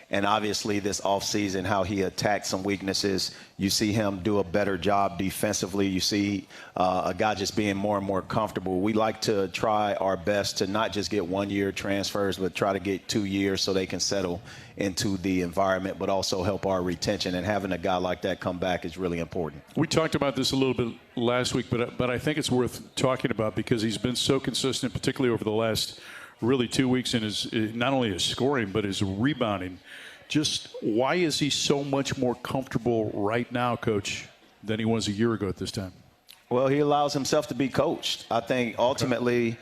And obviously this offseason, how he attacked some weaknesses. You see him do a better job defensively. You see a guy just being more and more comfortable. We like to try our best to not just get 1-year transfers, but try to get 2 years so they can settle into the environment, but also help our retention. And having a guy like that come back is really important. We talked about this a little bit last week, but I think it's worth talking about because he's been so consistent, particularly over the last really 2 weeks in his not only his scoring but his rebounding. Just why is he so much more comfortable right now, Coach, than he was a year ago at this time? Well, he allows himself to be coached. I think ultimately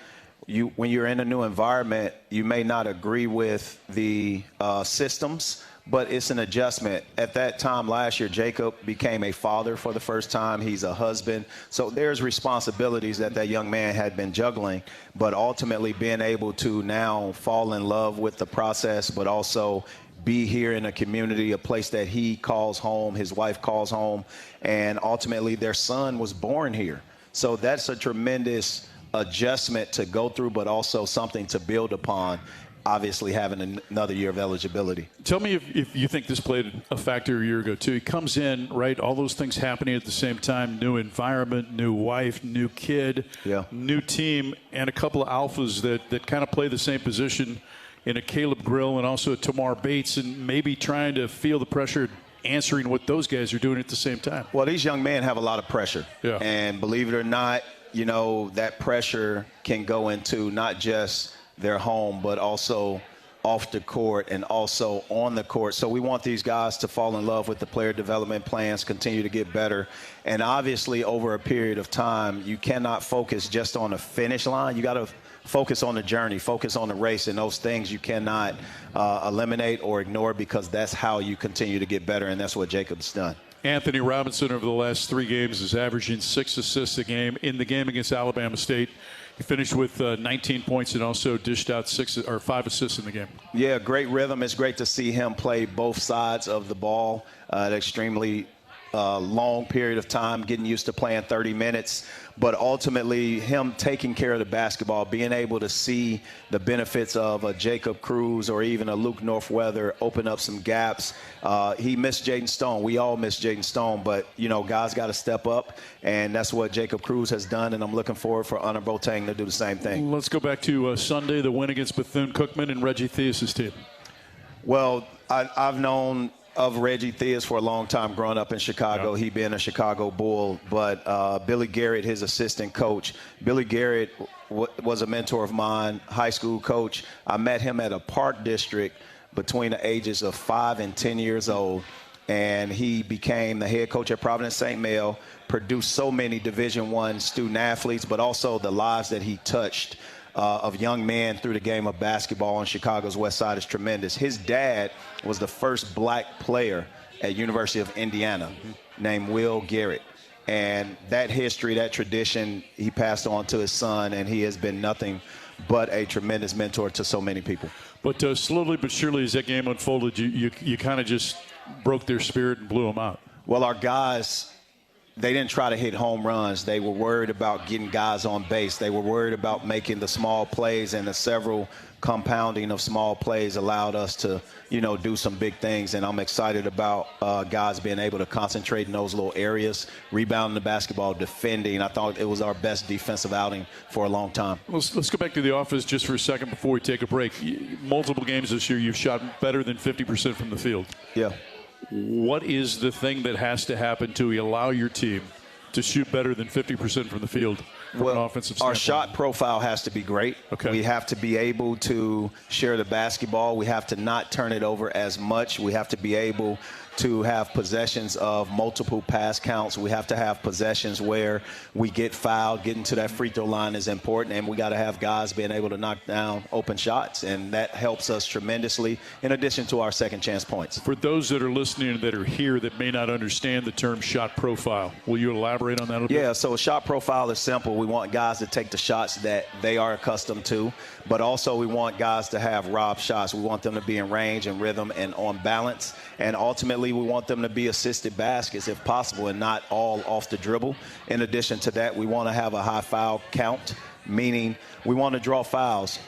when you're in a new environment, you may not agree with the systems, but it's an adjustment. At that time last year, Jacob became a father for the first time. He's a husband. So there's responsibilities that young man had been juggling, but ultimately being able to now fall in love with the process, but also be here in a community, a place that he calls home, his wife calls home, and ultimately their son was born here. So that's a tremendous adjustment to go through, but also something to build upon, obviously having another year of eligibility. Tell me if you think this played a factor a year ago, too. He comes in, right, all those things happening at the same time, new environment, new wife, new kid, new team, and a couple of alphas that kind of play the same position in a Caleb Grill and also a Tamar Bates, and maybe trying to feel the pressure answering what those guys are doing at the same time. Well, these young men have a lot of pressure. Yeah. And believe it or not, you know, that pressure can go into not just their home, but also off the court and also on the court. So we want these guys to fall in love with the player development plans, continue to get better. And obviously over a period of time, you cannot focus just on the finish line. You got to focus on the journey, focus on the race, and those things you cannot eliminate or ignore because that's how you continue to get better, and that's what Jacob's done. Anthony Robinson over the last 3 games is averaging 6 assists a game. In the game against Alabama State, he finished with 19 points and also dished out 5 assists in the game. Yeah, great rhythm. It's great to see him play both sides of the ball at an extremely long period of time, getting used to playing 30 minutes. But ultimately, him taking care of the basketball, being able to see the benefits of a Jacob Cruz or even a Luke Northweather open up some gaps. He missed Jaden Stone. We all miss Jaden Stone, but, you know, guys got to step up, and that's what Jacob Cruz has done, and I'm looking forward for Honor Boateng to do the same thing. Let's go back to Sunday, the win against Bethune-Cookman and Reggie Theus' team. Well, I've known of Reggie Theus for a long time growing up in Chicago, he being a Chicago Bull. But Billy Garrett, his assistant coach, Billy Garrett was a mentor of mine, high school coach. I met him at a park district between the ages of 5 and 10 years old. And he became the head coach at Providence St. Mail, produced so many Division I student athletes, but also the lives that he touched of young men through the game of basketball on Chicago's West Side is tremendous. His dad was the first black player at University of Indiana named Will Garrett. And that history, that tradition, he passed on to his son, and he has been nothing but a tremendous mentor to so many people. But slowly but surely as that game unfolded, you kind of just broke their spirit and blew them out. Well, our guys, they didn't try to hit home runs. They were worried about getting guys on base. They were worried about making the small plays, and the several compounding of small plays allowed us to, you know, do some big things. And I'm excited about guys being able to concentrate in those little areas, rebounding the basketball, defending. I thought it was our best defensive outing for a long time. Let's go back to the office just for a second before we take a break. Multiple games this year, you've shot better than 50% from the field. Yeah. What is the thing that has to happen to allow your team to shoot better than 50% from the field from an offensive standpoint? Our shot profile has to be great. Okay. We have to be able to share the basketball. We have to not turn it over as much. We have to be able to have possessions of multiple pass counts. We have to have possessions where we get fouled. Getting to that free throw line is important, and we got to have guys being able to knock down open shots, and that helps us tremendously in addition to our second chance points. For those that are listening that are here that may not understand the term shot profile, will you elaborate on that a little bit? Yeah, so a shot profile is simple. We want guys to take the shots that they are accustomed to, but also we want guys to have rob shots. We want them to be in range and rhythm and on balance, and ultimately we want them to be assisted baskets if possible and not all off the dribble. In addition to that, we want to have a high foul count meaning we want to draw fouls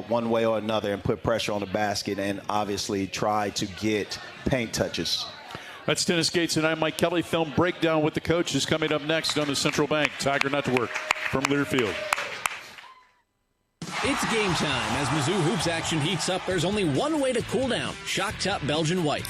one way or another and put pressure on the basket and obviously try to get paint touches. That's Dennis Gates and I'm Mike Kelly. Film breakdown with the coach is coming up next on the Central Bank Tiger Network from Learfield. It's game time. As Mizzou hoops action heats up, there's only one way to cool down: Shock Top Belgian White.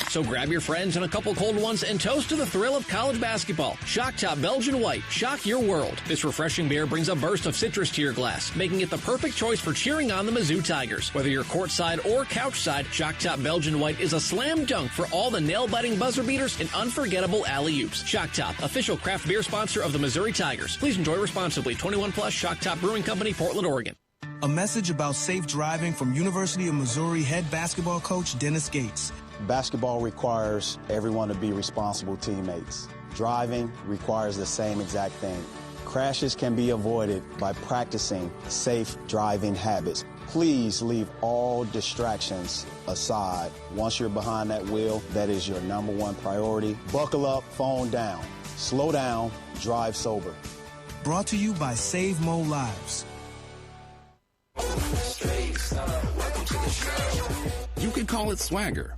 So grab your friends and a couple cold ones and toast to the thrill of college basketball. Shock Top Belgian White. Shock your world. This refreshing beer brings a burst of citrus to your glass, making it the perfect choice for cheering on the Mizzou Tigers. Whether you're courtside or couchside, Shock Top Belgian White is a slam dunk for all the nail-biting buzzer beaters and unforgettable alley-oops. Shock Top, official craft beer sponsor of the Missouri Tigers. Please enjoy responsibly. 21 plus. Shock Top Brewing Company, Portland, Oregon. A message about safe driving from University of Missouri head basketball coach Dennis Gates. Basketball requires everyone to be responsible teammates. Driving requires the same exact thing. Crashes can be avoided by practicing safe driving habits. Please leave all distractions aside. Once you're behind that wheel, that is your number one priority. Buckle up, phone down. Slow down, drive sober. Brought to you by Save Mo Lives. You could call it swagger.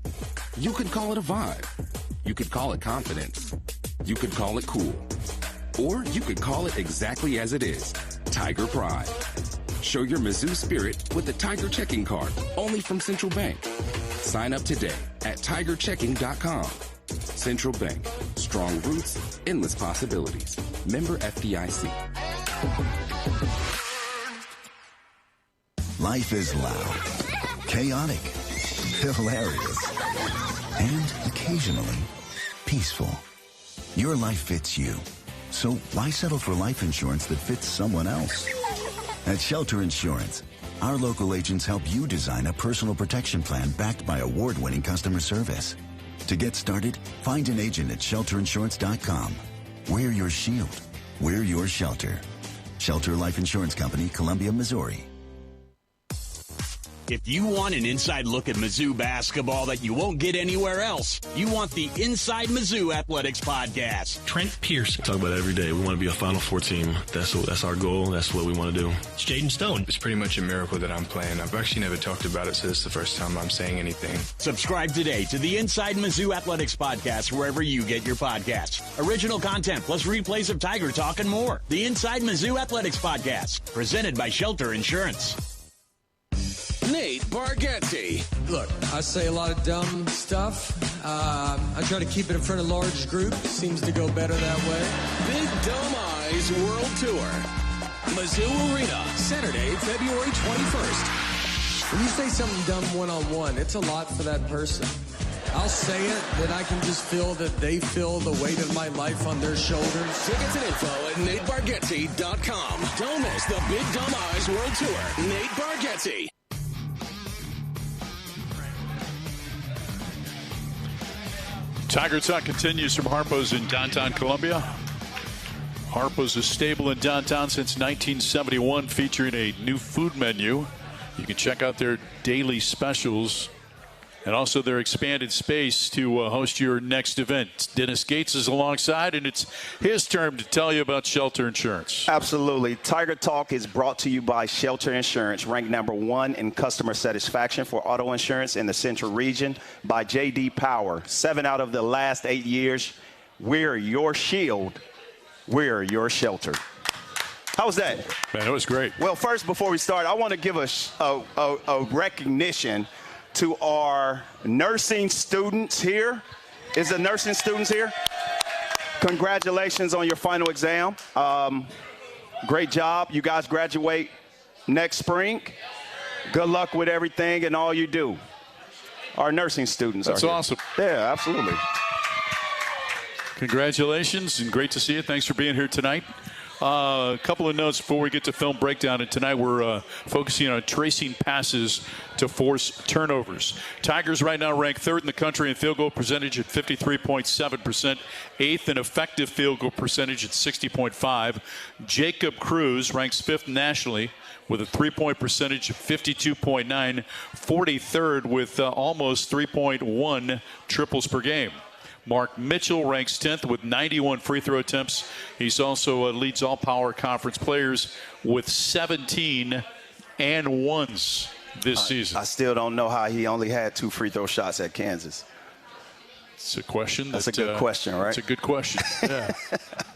You could call it a vibe. You could call it confidence. You could call it cool. Or you could call it exactly as it is, Tiger Pride. Show your Mizzou spirit with the Tiger Checking Card, only from Central Bank. Sign up today at tigerchecking.com. Central Bank, strong roots, endless possibilities. Member FDIC. Life is loud, chaotic, hilarious, and occasionally peaceful. Your life fits you. So why settle for life insurance that fits someone else? At Shelter Insurance, our local agents help you design a personal protection plan backed by award-winning customer service. To get started, find an agent at shelterinsurance.com. We're your shield. We're your shelter. Shelter Life Insurance Company, Columbia, Missouri. If you want an inside look at Mizzou basketball that you won't get anywhere else, you want the Inside Mizzou Athletics podcast. Trent Pierce. Talk about it every day. We want to be a Final Four team. That's our goal. That's what we want to do. It's Jaden Stone. It's pretty much a miracle that I'm playing. I've actually never talked about it, so this is the first time I'm saying anything. Subscribe today to the Inside Mizzou Athletics podcast wherever you get your podcasts. Original content plus replays of Tiger Talk and more. The Inside Mizzou Athletics podcast, presented by Shelter Insurance. Nate Bargatze. Look, I say a lot of dumb stuff. I try to keep it in front of large groups. Seems to go better that way. Big Dumb Eyes World Tour. Mizzou Arena, Saturday, February 21st. When you say something dumb one-on-one, it's a lot for that person. I'll say it, then I can just feel that they feel the weight of my life on their shoulders. Tickets and info at NateBargatze.com. Don't miss the Big Dumb Eyes World Tour. Nate Bargatze. Tiger Talk continues from Harpo's in downtown Columbia. Harpo's is stable in downtown since 1971, featuring a new food menu. You can check out their daily specials and also their expanded space to host your next event. Dennis Gates is alongside, and it's his turn to tell you about Shelter Insurance. Absolutely. Tiger Talk is brought to you by Shelter Insurance, ranked #1 in customer satisfaction for auto insurance in the Central Region by J.D. Power. 7 out of the last 8 years, we're your shield. We're your shelter. How was that? Man, it was great. Well, first, before we start, I want to give a recognition to our nursing students here. Is the nursing students here? Congratulations on your final exam. Great job. You guys graduate next spring. Good luck with everything and all you do. Our nursing students are here. That's awesome. Yeah, absolutely. Congratulations, and great to see you. Thanks for being here tonight. A couple of notes before we get to film breakdown. And tonight we're focusing on tracing passes to force turnovers. Tigers right now rank 3rd in the country in field goal percentage at 53.7%, 8th in effective field goal percentage at 60.5%. Jacob Cruz ranks 5th nationally with a 3-point percentage of 52.9, 43rd with almost 3.1 triples per game. Mark Mitchell ranks 10th with 91 free throw attempts. He's also leads all power conference players with 17 and ones this season. I still don't know how he only had 2 free throw shots at Kansas. It's a question. That's a good question, right? It's a good question. Yeah,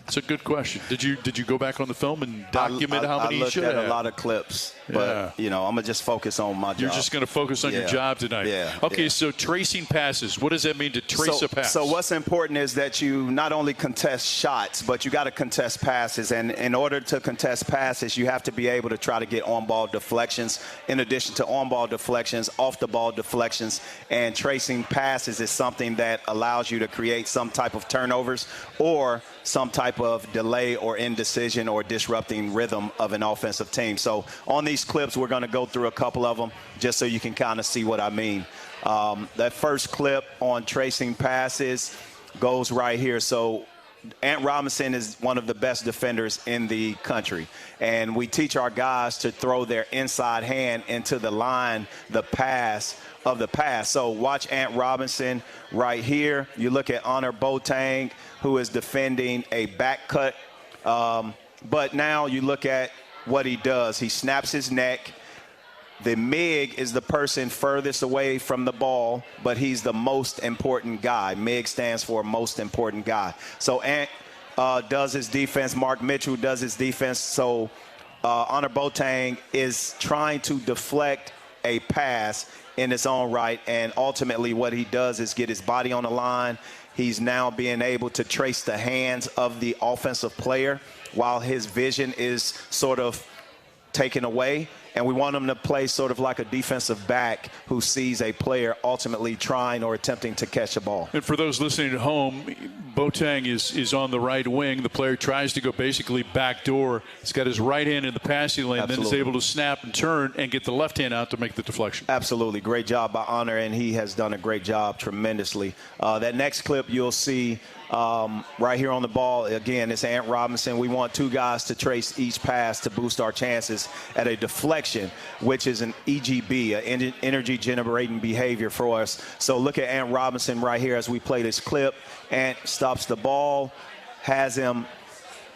it's a good question. Did you go back on the film and document how many I you should looked have? at a lot of clips, but I'm gonna just focus on my job. You're just gonna focus on your job tonight. Yeah. Okay, so tracing passes. What does that mean to trace a pass? So what's important is that you not only contest shots, but you got to contest passes. And in order to contest passes, you have to be able to try to get on-ball deflections. In addition to on-ball deflections, off-the-ball deflections, and tracing passes is something that allows you to create some type of turnovers or some type of delay or indecision or disrupting rhythm of an offensive team. So on these clips, we're going to go through a couple of them just so you can kind of see what I mean. That first clip on tracing passes goes right here. So Ant Robinson is one of the best defenders in the country. And we teach our guys to throw their inside hand into the line, the pass of the pass. So watch Ant Robinson right here. You look at Honor Boateng, who is defending a back cut. But now you look at what he does. He snaps his neck. The MIG is the person furthest away from the ball, but he's the most important guy. MIG stands for most important guy. So Ant does his defense. Mark Mitchell does his defense. So Honor Boateng is trying to deflect a pass in his own right, and ultimately what he does is get his body on the line. He's now being able to trace the hands of the offensive player while his vision is sort of taken away. And we want him to play sort of like a defensive back who sees a player ultimately trying or attempting to catch a ball. And for those listening at home, Boateng is on the right wing. The player tries to go basically backdoor. He's got his right hand in the passing lane, Absolutely. then is able to snap and turn and get the left hand out to make the deflection. Absolutely. Great job by Honor, and he has done a great job tremendously. That next clip you'll see right here on the ball, again, it's Ant Robinson. We want 2 guys to trace each pass to boost our chances at a deflection, which is an EGB, an energy generating behavior for us. So look at Ant Robinson right here as we play this clip. Ant stops the ball, has him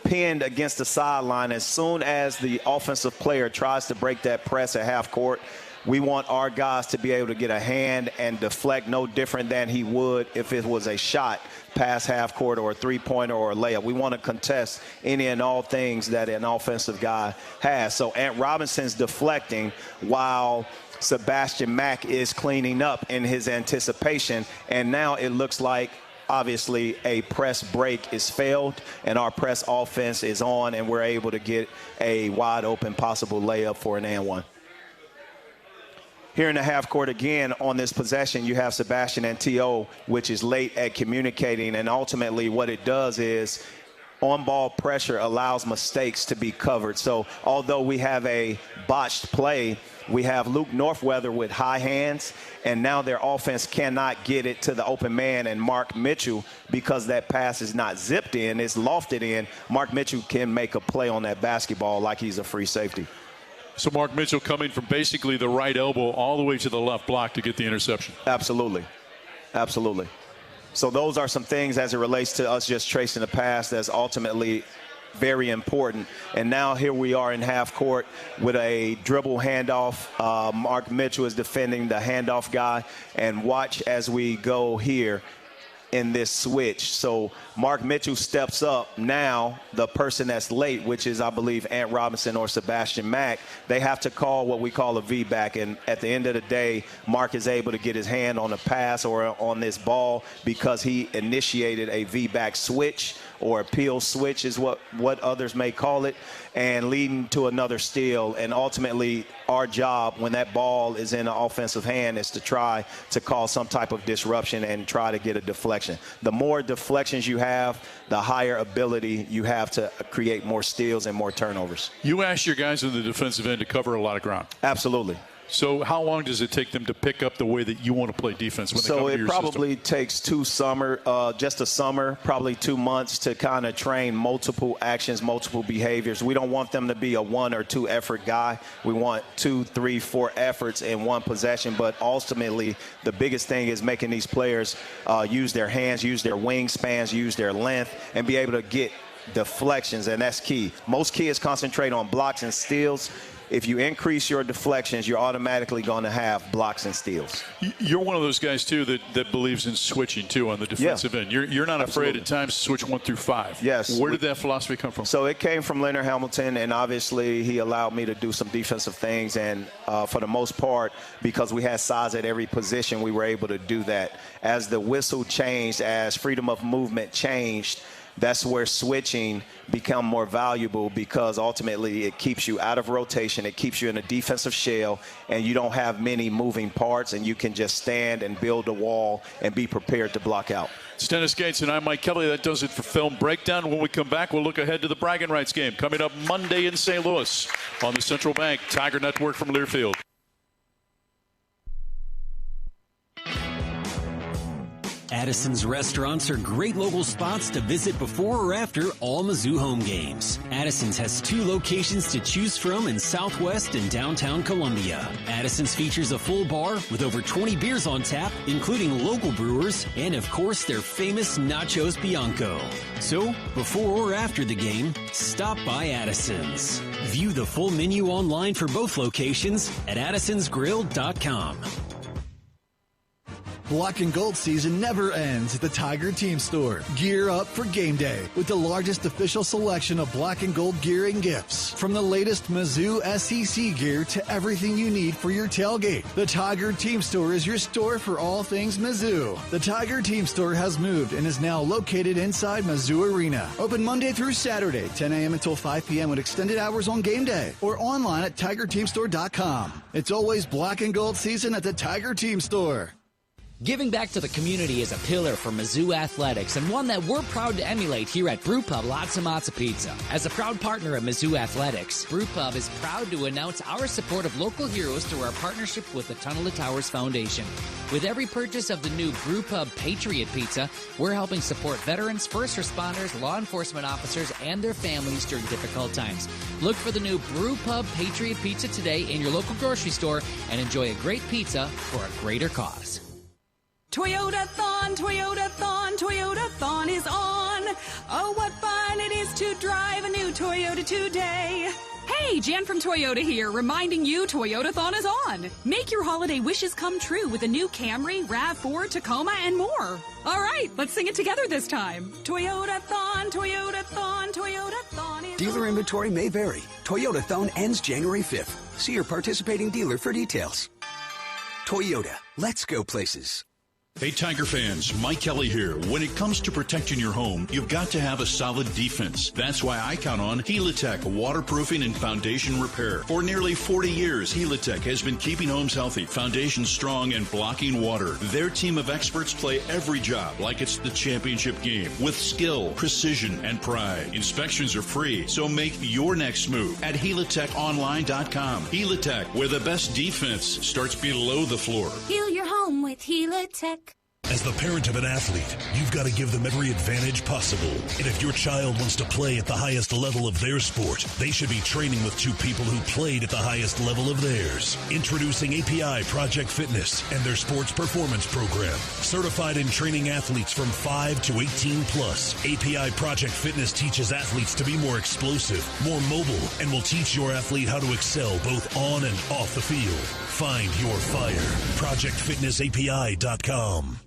pinned against the sideline. As soon as the offensive player tries to break that press at half court, we want our guys to be able to get a hand and deflect no different than he would if it was a shot past half court or a three-pointer or a layup. We want to contest any and all things that an offensive guy has. So Ant Robinson's deflecting while Sebastian Mack is cleaning up in his anticipation. And now it looks like obviously a press break is failed and our press offense is on, and we're able to get a wide open possible layup for an and one. Here in the half court again on this possession, you have Sebastian and T.O., which is late at communicating. And ultimately what it does is on-ball pressure allows mistakes to be covered. So although we have a botched play, we have Luke Northweather with high hands, and now their offense cannot get it to the open man. And Mark Mitchell, because that pass is not zipped in, it's lofted in, Mark Mitchell can make a play on that basketball like he's a free safety. So Mark Mitchell coming from basically the right elbow all the way to the left block to get the interception. Absolutely. Absolutely. So those are some things as it relates to us just tracing the pass that's ultimately very important. And now here we are in half court with a dribble handoff. Mark Mitchell is defending the handoff guy. And watch as we go here in this switch. So Mark Mitchell steps up. Now the person that's late, which is I believe Ant Robinson or Sebastian Mack, they have to call what we call a V-back. And at the end of the day, Mark is able to get his hand on a pass or on this ball because he initiated a V-back switch, or a peel switch is what others may call it, and leading to another steal. And ultimately our job when that ball is in an offensive hand is to try to cause some type of disruption and try to get a deflection. The more deflections you have, the higher ability you have to create more steals and more turnovers. You asked your guys in the defensive end to cover a lot of ground. Absolutely. So how long does it take them to pick up the way that you want to play defense when they come to your system? So it probably system? takes just a summer, probably 2 months to kind of train multiple actions, multiple behaviors. We don't want them to be a 1 or 2 effort guy. We want 2, 3, 4 efforts in one possession. But ultimately, the biggest thing is making these players use their hands, use their wingspans, use their length, and be able to get deflections, and that's key. Most kids concentrate on blocks and steals. If you increase your deflections, you're automatically going to have blocks and steals. You're one of those guys, too, that believes in switching, too, on the defensive end. You're not afraid at times to switch 1 through 5. Yes. Where did that philosophy come from? So it came from Leonard Hamilton, and obviously he allowed me to do some defensive things. And for the most part, because we had size at every position, we were able to do that. As the whistle changed, as freedom of movement changed, that's where switching become more valuable, because ultimately it keeps you out of rotation, it keeps you in a defensive shell, and you don't have many moving parts, and you can just stand and build a wall and be prepared to block out. It's Dennis Gates, and I'm Mike Kelly. That does it for Film Breakdown. When we come back, we'll look ahead to the bragging rights game coming up Monday in St. Louis on the Central Bank Tiger Network from Learfield. Addison's restaurants are great local spots to visit before or after all Mizzou home games. Addison's has 2 locations to choose from in Southwest and downtown Columbia. Addison's features a full bar with over 20 beers on tap, including local brewers, and of course their famous Nachos Bianco. So, before or after the game, stop by Addison's. View the full menu online for both locations at addisonsgrill.com. Black and gold season never ends at the Tiger Team Store. Gear up for game day with the largest official selection of black and gold gear and gifts. From the latest Mizzou SEC gear to everything you need for your tailgate, the Tiger Team Store is your store for all things Mizzou. The Tiger Team Store has moved and is now located inside Mizzou Arena. Open Monday through Saturday, 10 a.m. until 5 p.m. with extended hours on game day, or online at tigerteamstore.com. It's always black and gold season at the Tiger Team Store. Giving back to the community is a pillar for Mizzou Athletics, and one that we're proud to emulate here at Brewpub Lots Matza Pizza. As a proud partner of Mizzou Athletics, Brewpub is proud to announce our support of local heroes through our partnership with the Tunnel to Towers Foundation. With every purchase of the new Brewpub Patriot Pizza, we're helping support veterans, first responders, law enforcement officers, and their families during difficult times. Look for the new Brewpub Patriot Pizza today in your local grocery store and enjoy a great pizza for a greater cause. Toyota-thon, Toyota-thon, Toyota-thon is on. Oh, what fun it is to drive a new Toyota today. Hey, Jan from Toyota here, reminding you Toyota-thon is on. Make your holiday wishes come true with a new Camry, RAV4, Tacoma, and more. All right, let's sing it together this time. Toyota-thon, Toyota-thon, Toyota-thon is Dealer inventory may vary. Toyota-thon ends January 5th. See your participating dealer for details. Toyota, let's go places. Hey Tiger fans, Mike Kelly here. When it comes to protecting your home, you've got to have a solid defense. That's why I count on Helitech waterproofing and foundation repair. For nearly 40 years, Helitech has been keeping homes healthy, foundations strong, and blocking water. Their team of experts play every job like it's the championship game with skill, precision, and pride. Inspections are free, so make your next move at HelitechOnline.com. Helitech, where the best defense starts below the floor. Heal your home with Helitech. As the parent of an athlete, you've got to give them every advantage possible. And if your child wants to play at the highest level of their sport, they should be training with 2 people who played at the highest level of theirs. Introducing API Project Fitness and their sports performance program. Certified in training athletes from 5 to 18 plus. API Project Fitness teaches athletes to be more explosive, more mobile, and will teach your athlete how to excel both on and off the field. Find your fire. ProjectFitnessAPI.com.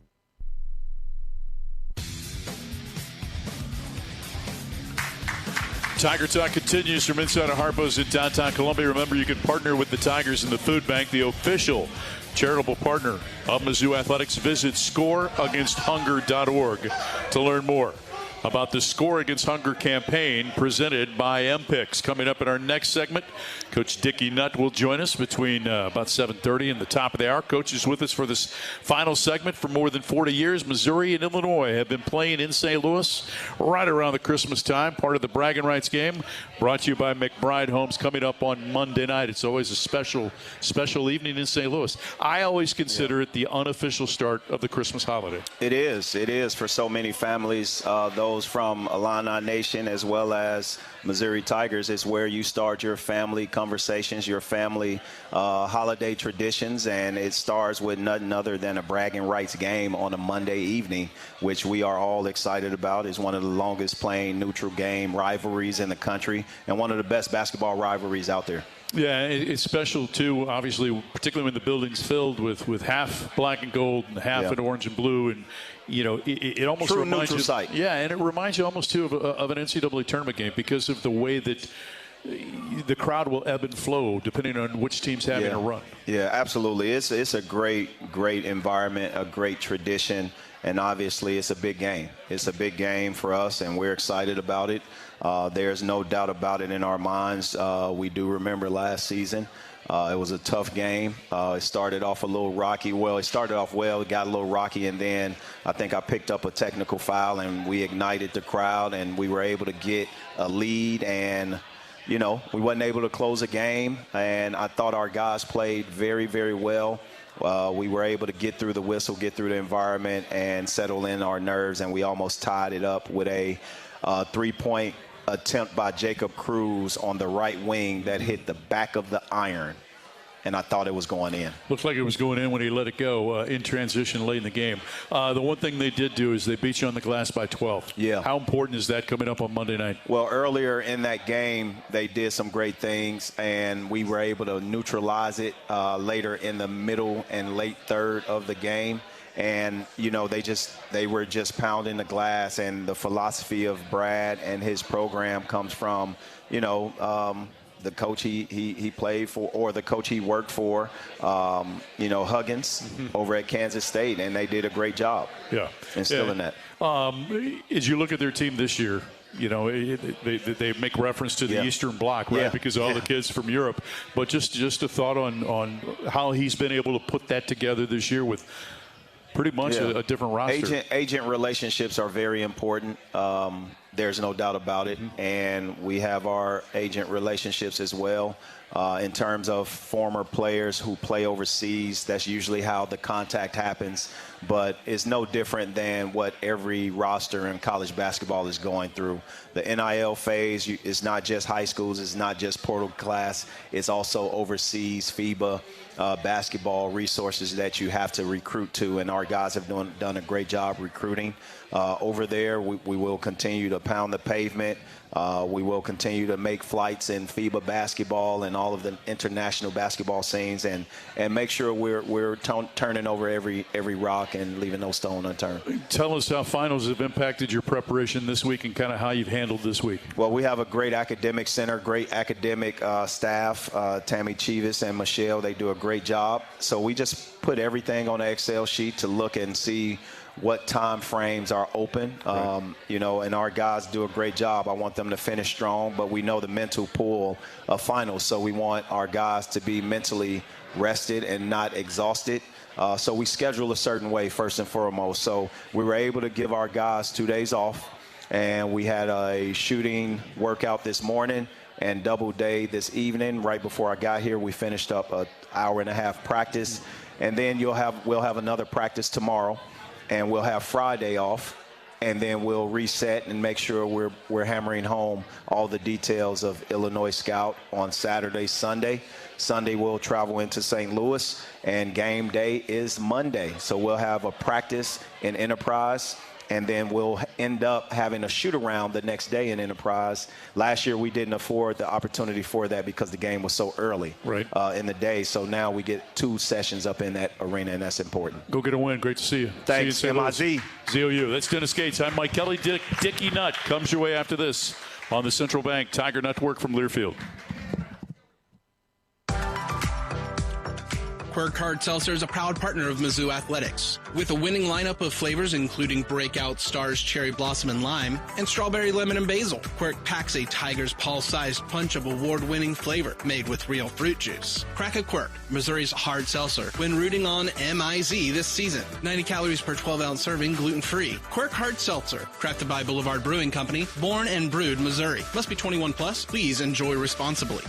Tiger Talk continues from inside of Harpo's in downtown Columbia. Remember, you can partner with the Tigers in the Food Bank, the official charitable partner of Mizzou Athletics. Visit scoreagainsthunger.org to learn more. about the Score Against Hunger campaign presented by MPICS. Coming up in our next segment, Coach Dickie Nutt will join us between about 7:30 and the top of the hour. Coach is with us for this final segment. For more than 40 years, Missouri and Illinois have been playing in St. Louis right around the Christmas time. Part of the bragging rights game brought to you by McBride Homes coming up on Monday night. It's always a special evening in St. Louis. I always consider it the unofficial start of the Christmas holiday. It is for so many families, those from Illini Nation as well as Missouri Tigers. It's where you start your family conversations, your family holiday traditions, and it starts with nothing other than a bragging rights game on a Monday evening, which we are all excited about. It's one of the longest playing neutral game rivalries in the country and one of the best basketball rivalries out there. Yeah, it's special, too, obviously, particularly when the building's filled with half black and gold and half in orange and blue. And, you know, it almost true reminds you. Site. Yeah, and it reminds you almost, too, of an NCAA tournament game because of the way that the crowd will ebb and flow depending on which team's having a run. Yeah, absolutely. It's a great environment, a great tradition, and obviously it's a big game. It's a big game for us, and we're excited about it. There's no doubt about it in our minds. We do remember last season. It was a tough game. It started off a little rocky. Well, it started off well. It got a little rocky, and then I think I picked up a technical foul, and we ignited the crowd, and we were able to get a lead, and you know, we wasn't able to close a game, and I thought our guys played very, very well. We were able to get through the whistle, get through the environment, and settle in our nerves, and we almost tied it up with a three-point attempt by Jacob Cruz on the right wing that hit the back of the iron, and I thought it was going in. Looked like it was going in when he let it go in transition late in the game. The one thing they did do is they beat you on the glass by 12. Yeah. How important is that coming up on Monday night? Well, earlier in that game, they did some great things, and we were able to neutralize it later in the middle and late third of the game. And, you know, they were just pounding the glass, and the philosophy of Brad and his program comes from, you know, the coach he played for, or the coach he worked for, you know, Huggins over at Kansas State, and they did a great job instilling that. As you look at their team this year, you know, they make reference to the Eastern Bloc, right, because of all the kids from Europe. But just a thought on how he's been able to put that together this year with pretty much a different roster. Agent relationships are very important. There's no doubt about it. And we have our agent relationships as well. In terms of former players who play overseas, that's usually how the contact happens. But it's no different than what every roster in college basketball is going through. The NIL phase is not just high schools, it's not just portal class, it's also overseas FIBA basketball resources that you have to recruit to, and our guys have done a great job recruiting over there. We will continue to pound the pavement. We will continue to make flights in FIBA basketball and all of the international basketball scenes, and make sure we're turning over every rock and leaving no stone unturned. Tell us how finals have impacted your preparation this week and kind of how you've handled this week. Well, we have a great academic center, great academic staff. Tammy Chivas and Michelle, they do a great job. So we just put everything on an Excel sheet to look and see what time frames are open, you know, and our guys do a great job. I want them to finish strong, but we know the mental pull of finals, so we want our guys to be mentally rested and not exhausted. So we schedule a certain way, first and foremost. So we were able to give our guys 2 days off, and we had a shooting workout this morning and double day this evening. Right before I got here, we finished up an hour-and-a-half practice, and then we'll have another practice tomorrow. And we'll have Friday off, and then we'll reset and make sure we're hammering home all the details of Illinois Scout on Saturday, Sunday. Sunday we'll travel into St. Louis, and game day is Monday. So we'll have a practice in Enterprise, and then we'll end up having a shoot-around the next day in Enterprise. Last year we didn't afford the opportunity for that because the game was so early in the day. So now we get 2 sessions up in that arena, and that's important. Go get a win. Great to see you. Thanks, see you MIZ. ZOU. That's Dennis Gates. I'm Mike Kelly. Dickie Nutt comes your way after this on the Central Bank Tiger Network from Learfield. Quirk Hard Seltzer is a proud partner of Mizzou Athletics. With a winning lineup of flavors including Breakout, Stars, Cherry Blossom, and Lime, and Strawberry, Lemon, and Basil, Quirk packs a Tiger's Paw-sized punch of award-winning flavor made with real fruit juice. Crack a Quirk, Missouri's hard seltzer, when rooting on MIZ this season. 90 calories per 12-ounce serving, gluten-free. Quirk Hard Seltzer, crafted by Boulevard Brewing Company, born and brewed Missouri. Must be 21 plus. Please enjoy responsibly.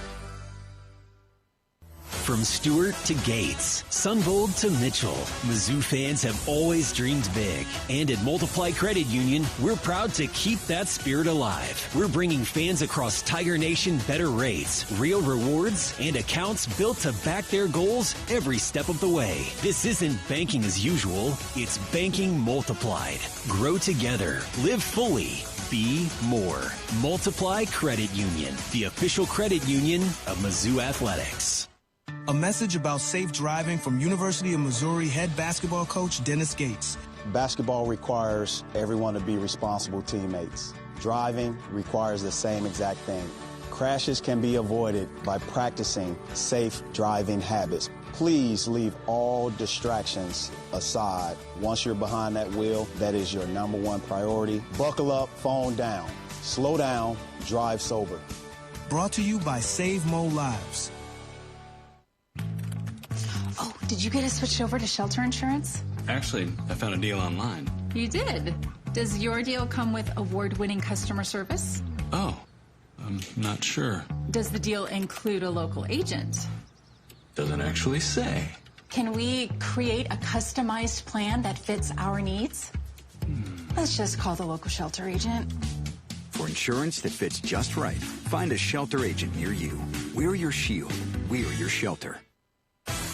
From Stewart to Gates, Sunvold to Mitchell, Mizzou fans have always dreamed big. And at Multiply Credit Union, we're proud to keep that spirit alive. We're bringing fans across Tiger Nation better rates, real rewards, and accounts built to back their goals every step of the way. This isn't banking as usual, it's banking multiplied. Grow together, live fully, be more. Multiply Credit Union, the official credit union of Mizzou Athletics. A message about safe driving from University of Missouri head basketball coach Dennis Gates. Basketball requires everyone to be responsible teammates. Driving requires the same exact thing. Crashes can be avoided by practicing safe driving habits. Please leave all distractions aside. Once you're behind that wheel, that is your number one priority. Buckle up, phone down. Slow down, drive sober. Brought to you by Save Mo Lives. Oh, did you get us switched over to shelter insurance? Actually, I found a deal online. You did? Does your deal come with award-winning customer service? Oh, I'm not sure. Does the deal include a local agent? Doesn't actually say. Can we create a customized plan that fits our needs? Let's just call the local shelter agent. For insurance that fits just right, find a shelter agent near you. We're your shield. We're your shelter.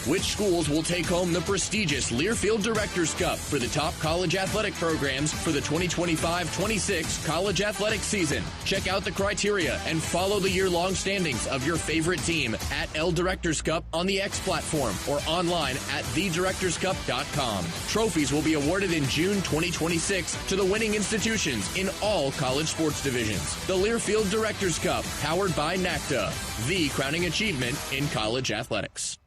Which schools will take home the prestigious Learfield Directors Cup for the top college athletic programs for the 2025-26 college athletic season? Check out the criteria and follow the year-long standings of your favorite team at L Directors Cup on the X platform or online at thedirectorscup.com. Trophies will be awarded in June 2026 to the winning institutions in all college sports divisions. The Learfield Directors Cup, powered by NACTA, the crowning achievement in college athletics.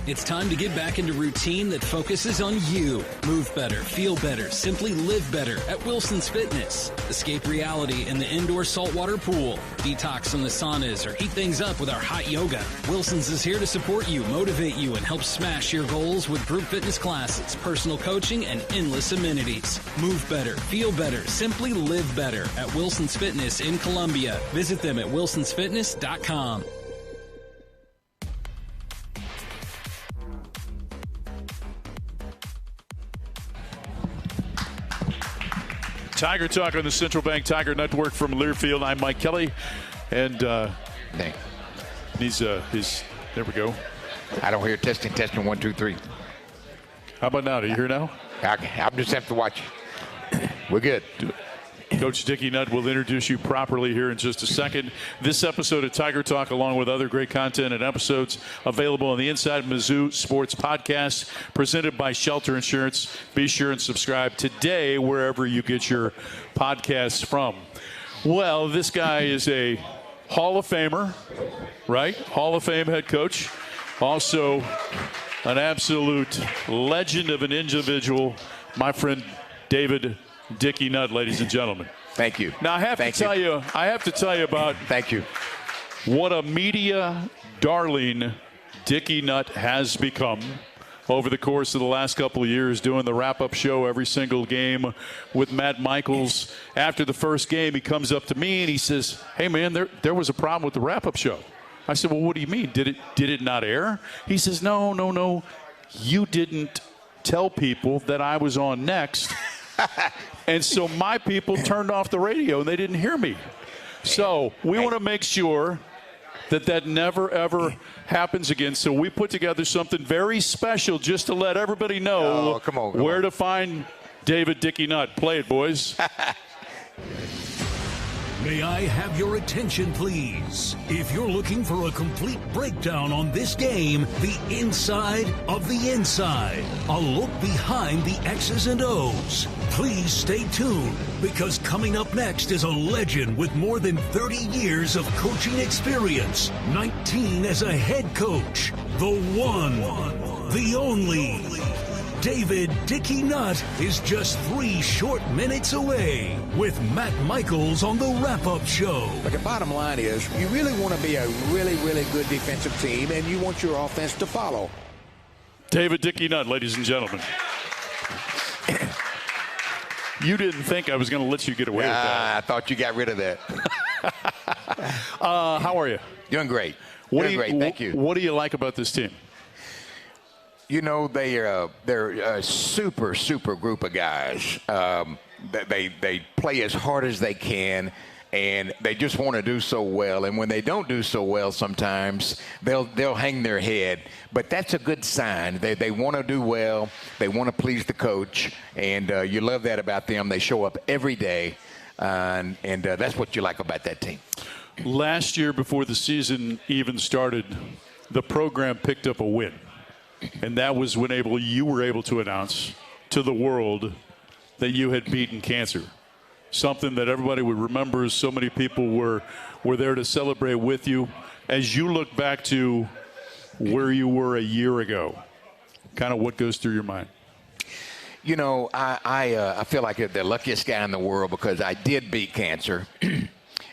It's time to get back into routine that focuses on you. Move better, feel better, simply live better at Wilson's Fitness. Escape reality in the indoor saltwater pool. Detox from the saunas or heat things up with our hot yoga. Wilson's is here to support you, motivate you, and help smash your goals with group fitness classes, personal coaching, and endless amenities. Move better, feel better, simply live better at Wilson's Fitness in Columbia. Visit them at wilsonsfitness.com. Tiger Talk on the Central Bank Tiger Network from Learfield. I'm Mike Kelly, and he's there we go. I don't hear testing 1 2 3. How about now? Do you hear now? I'll just have to watch. We're good. Coach Dickie Nutt will introduce you properly here in just a second. This episode of Tiger Talk, along with other great content and episodes, available on the Inside Mizzou Sports Podcast, presented by Shelter Insurance. Be sure and subscribe today wherever you get your podcasts from. Well, this guy is a Hall of Famer, right? Hall of Fame head coach. Also, an absolute legend of an individual, my friend David Dickie Nutt, ladies and gentlemen. Thank you. Now I have to tell you about what a media darling Dickie Nutt has become over the course of the last couple of years, doing the wrap-up show every single game with Matt Michaels. After the first game, he comes up to me and he says, "Hey man, there was a problem with the wrap-up show." I said, "Well, what do you mean? Did it not air?" He says, No. You didn't tell people that I was on next." And so my people turned off the radio and they didn't hear me. So we want to make sure that never, ever happens again. So we put together something very special just to let everybody know where to find David Dickie Nutt. Play it, boys. May I have your attention, please? If you're looking for a complete breakdown on this game, the inside of the inside, a look behind the X's and O's, please stay tuned, because coming up next is a legend with more than 30 years of coaching experience, 19 as a head coach, the one, the only. David Dickie Nutt is just 3 short minutes away with Matt Michaels on the wrap-up show. But the bottom line is, you really want to be a really, really good defensive team, and you want your offense to follow. David Dickie Nutt, ladies and gentlemen. You didn't think I was going to let you get away with that. I thought you got rid of that. How are you? Doing great. Great. Thank you. What do you like about this team? You know, they're a super, super group of guys. They play as hard as they can, and they just want to do so well. And when they don't do so well, sometimes they'll hang their head. But that's a good sign. They want to do well. They want to please the coach, and you love that about them. They show up every day, and that's what you like about that team. Last year, before the season even started, the program picked up a win. And that was when you were able to announce to the world that you had beaten cancer. Something that everybody would remember. So many people were there to celebrate with you. As you look back to where you were a year ago, kind of what goes through your mind? You know, I feel like the luckiest guy in the world because I did beat cancer.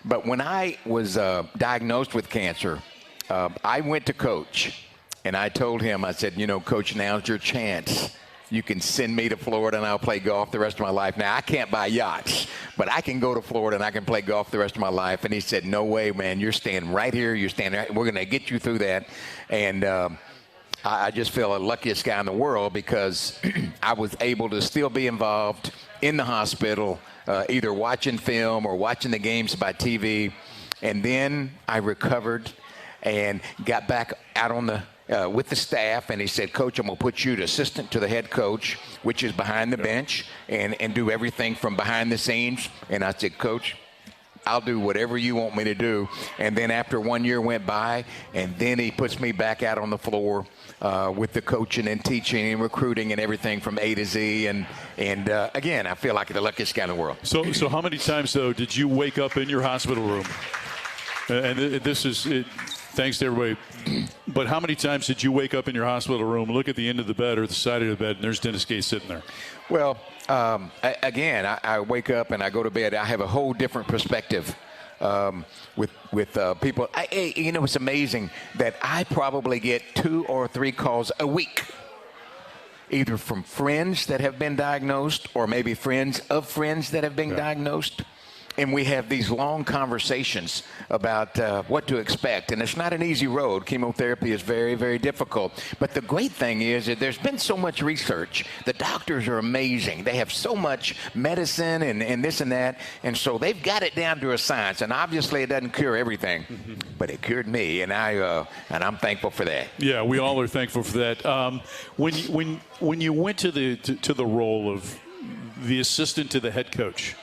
But when I was diagnosed with cancer, I went to Coach. And I told him, I said, you know, Coach, now's your chance. You can send me to Florida and I'll play golf the rest of my life. Now, I can't buy yachts, but I can go to Florida and I can play golf the rest of my life. And he said, no way, man. You're staying right here. You're staying right. We're going to get you through that. And I just feel the luckiest guy in the world because I was able to still be involved in the hospital, either watching film or watching the games by TV. And then I recovered and got back out on the with the staff, and he said, Coach, I'm going to put you to assistant to the head coach, which is behind the bench, and do everything from behind the scenes. And I said, Coach, I'll do whatever you want me to do. And then after 1 year went by, and then he puts me back out on the floor with the coaching and teaching and recruiting and everything from A to Z. And again, I feel like the luckiest guy in the world. So how many times, though, did you wake up in your hospital room? And this is thanks to everybody. But how many times did you wake up in your hospital room, look at the end of the bed or the side of the bed, and there's Dennis Gates sitting there? Well, again, I wake up and I go to bed. I have a whole different perspective with people. You know, it's amazing that I probably get 2 or 3 calls a week, either from friends that have been diagnosed or maybe friends of friends that have been diagnosed. And we have these long conversations about what to expect. And it's not an easy road. Chemotherapy is very, very difficult. But the great thing is that there's been so much research. The doctors are amazing. They have so much medicine and this and that. And so they've got it down to a science. And obviously it doesn't cure everything. But it cured me. And I'm thankful for that. Yeah, we all are thankful for that. When you went to the role of the assistant to the head coach,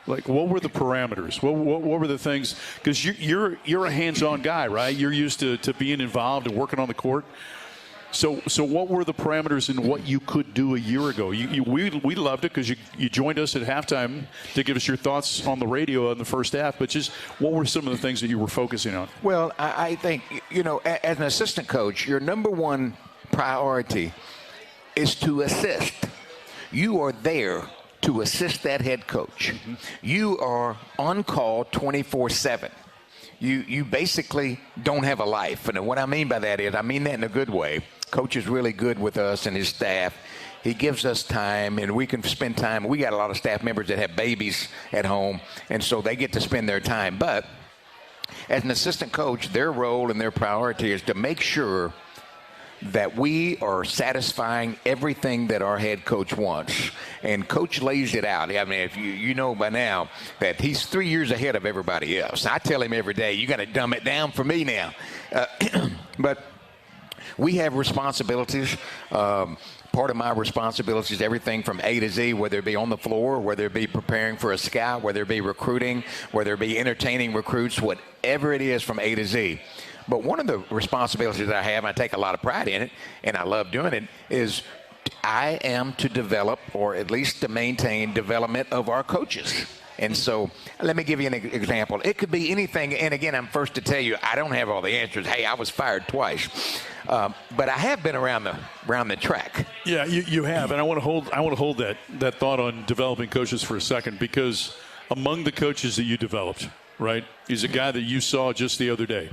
like, what were the parameters? What were the things? Because you're a hands-on guy, right? You're used to being involved and working on the court. So what were the parameters in what you could do a year ago? We loved it because you joined us at halftime to give us your thoughts on the radio in the first half. But just what were some of the things that you were focusing on? Well, I think, you know, as an assistant coach, your number one priority is to assist. You are there to assist that head coach. You are on call 24/7. You basically don't have a life. And what I mean by that is, I mean that in a good way. Coach is really good with us and his staff. He gives us time, and we can spend time. We got a lot of staff members that have babies at home, and so they get to spend their time. But as an assistant coach, their role and their priority is to make sure that we are satisfying everything that our head coach wants. And Coach lays it out. I mean, if you know by now that he's 3 years ahead of everybody else. I tell him every day, you got to dumb it down for me now. But we have responsibilities part of my responsibility is everything from A to Z, whether it be on the floor, whether it be preparing for a scout, whether it be recruiting, whether it be entertaining recruits, whatever it is from A to Z. But one of the responsibilities that I have, and I take a lot of pride in it, and I love doing it, is I am to develop, or at least to maintain, development of our coaches. And so let me give you an example. It could be anything. And again, I'm first to tell you, I don't have all the answers. Hey, I was fired twice. But I have been around the track. Yeah, you have. And I want to hold that thought on developing coaches for a second, because among the coaches that you developed, right, is a guy that you saw just the other day.